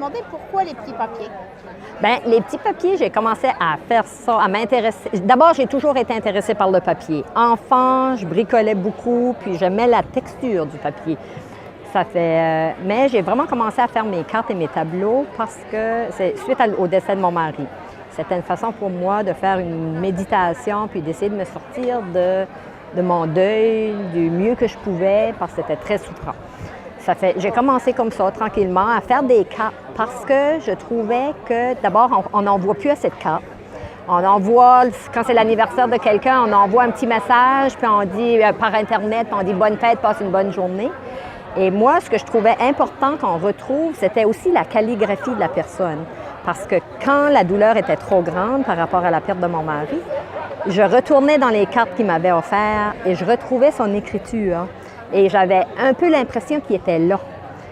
demandé pourquoi les petits papiers? Bien, les petits papiers, j'ai commencé à faire ça, à m'intéresser. D'abord, j'ai toujours été intéressée par le papier. Enfant, je bricolais beaucoup, puis j'aimais la texture du papier. Mais j'ai vraiment commencé à faire mes cartes et mes tableaux parce que c'est suite au décès de mon mari. C'était une façon pour moi de faire une méditation, puis d'essayer de me sortir de mon deuil du mieux que je pouvais parce que c'était très souffrant. J'ai commencé comme ça, tranquillement, à faire des cartes parce que je trouvais que, d'abord, on n'envoie plus assez de cartes. On envoie, quand c'est l'anniversaire de quelqu'un, on envoie un petit message, puis on dit par Internet, puis on dit « Bonne fête, passe une bonne journée ». Et moi, ce que je trouvais important qu'on retrouve, c'était aussi la calligraphie de la personne. Parce que quand la douleur était trop grande par rapport à la perte de mon mari, je retournais dans les cartes qu'il m'avait offertes et je retrouvais son écriture. Et j'avais un peu l'impression qu'il était là.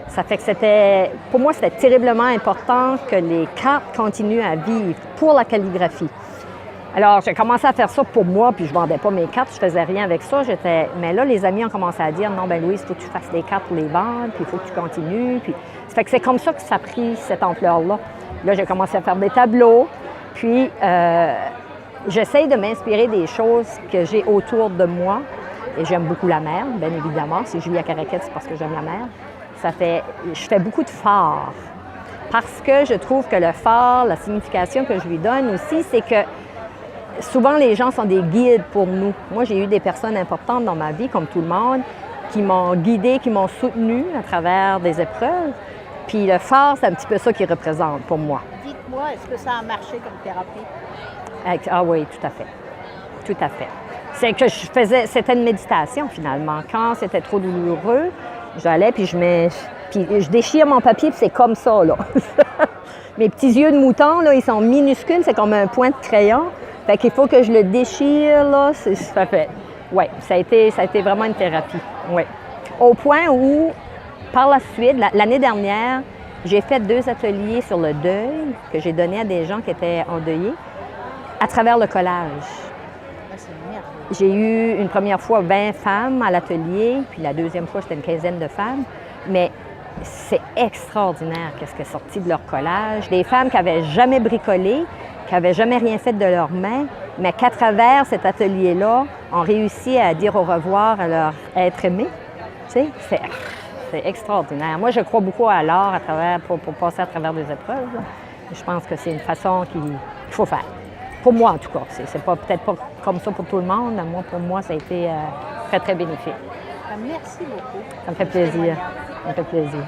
Ça fait que pour moi, c'était terriblement important que les cartes continuent à vivre pour la calligraphie. Alors, j'ai commencé à faire ça pour moi, puis je ne vendais pas mes cartes, je faisais rien avec ça. Mais là, les amis ont commencé à dire « Non, ben Louise, il faut que tu fasses des cartes pour les vendre, puis il faut que tu continues. » Puis, ça fait que c'est comme ça que ça a pris cette ampleur-là. Là, j'ai commencé à faire des tableaux, puis j'essaye de m'inspirer des choses que j'ai autour de moi. Et j'aime beaucoup la mer, bien évidemment. Si je vis à Caraquet, c'est parce que j'aime la mer. Je fais beaucoup de phares. Parce que je trouve que le phare, la signification que je lui donne aussi, c'est que souvent les gens sont des guides pour nous. Moi, j'ai eu des personnes importantes dans ma vie, comme tout le monde, qui m'ont guidée, qui m'ont soutenue à travers des épreuves. Puis le phare, c'est un petit peu ça qu'il représente pour moi. Dites-moi, est-ce que ça a marché comme thérapie? Ah oui, tout à fait. Tout à fait. C'est que c'était une méditation finalement. Quand c'était trop douloureux, j'allais puis je déchire mon papier puis c'est comme ça là. Mes petits yeux de mouton là, ils sont minuscules, c'est comme un point de crayon. Fait qu'il faut que je le déchire là, ouais, ça a été vraiment une thérapie. Ouais. Au point où par la suite, l'année dernière, j'ai fait 2 ateliers sur le deuil que j'ai donnés à des gens qui étaient endeuillés à travers le collage. J'ai eu une première fois 20 femmes à l'atelier, puis la deuxième fois, c'était une quinzaine de femmes. Mais c'est extraordinaire qu'est-ce qui est sorti de leur collage. Des femmes qui n'avaient jamais bricolé, qui n'avaient jamais rien fait de leurs mains, mais qu'à travers cet atelier-là, ont réussi à dire au revoir à leur être aimé. Tu sais, c'est extraordinaire. Moi, je crois beaucoup à l'art pour passer à travers des épreuves. Là. Je pense que c'est une façon qu'il faut faire. Pour moi, en tout cas. C'est peut-être pas comme ça pour tout le monde, mais pour moi, ça a été très, très bénéfique. Merci beaucoup. Ça me fait plaisir. Ça me fait plaisir.